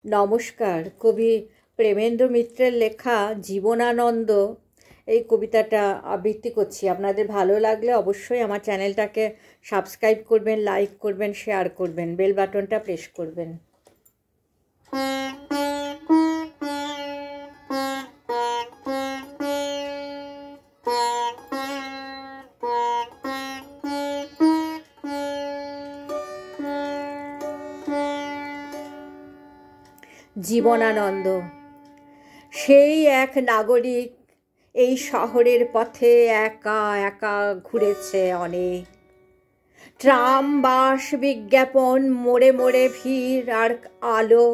নমস্কার। কবি প্রেমেন্দ্র মিত্রের লেখা জীবনানন্দ এই কবিতাটা আবৃত্তি করছি। আপনাদের ভালো লাগলে অবশ্যই আমার চ্যানেলটাকে সাবস্ক্রাইব করবেন, লাইক করবেন, শেয়ার করবেন, বেল বাটনটা প্রেস করবেন। জীবনানন্দ। সেই এক নাগরিক এই শহরের পথে একা একা ঘুরেছে অনেক। ট্রাম বাস বিজ্ঞাপন, মোড়ে মোড়ে ভিড় আর আলো,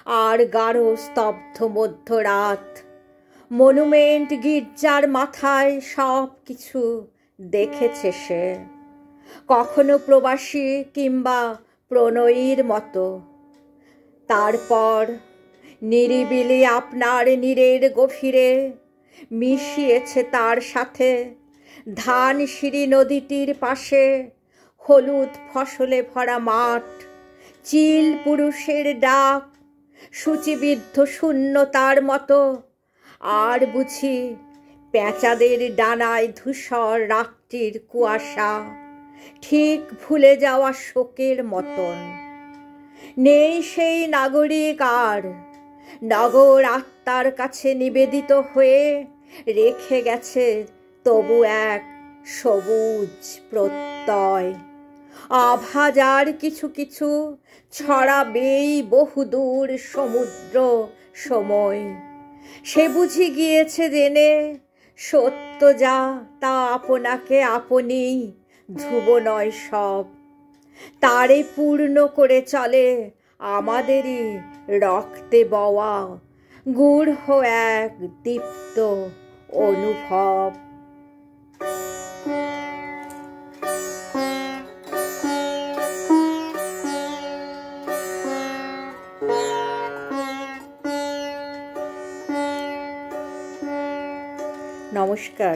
আর গাঢ় স্তব্ধ মধ্যরাত। মনুমেন্ট, গির্জার মাথায় সব কিছু দেখেছে সে, কখনো প্রবাসী কিংবা প্রণয়ীর মতো। তারপর নিরিবিলি আপনার নীরের গভীরে মিশিয়েছে তার সাথে ধানসিঁড়ি নদীটির পাশে হলুদ ফসলে ভরা মাঠ, চিল পুরুষের ডাক, সূচিবিদ্ধ শূন্যতার মতো। আর বুঝি পেঁচাদের ডানায় ধূসর রাত্রির কুয়াশা, ঠিক ভুলে যাওয়া শোকের মতন। নেই সেই নাগরিক আর, নগর আত্মার কাছে নিবেদিত হয়ে রেখে গেছে তবু এক সবুজ প্রত্যয়। আভাজার কিছু কিছু ছড়াবেই বহুদূর সমুদ্র সময়। সে বুঝি গিয়েছে জেনে সত্য যা তা আপনাকে আপনি ধ্রুব নয় সব। তারে পূর্ণ করে চলে আমাদেরই রক্তে বওয়া গূঢ় এক দীপ্ত অনুভব। নমস্কার।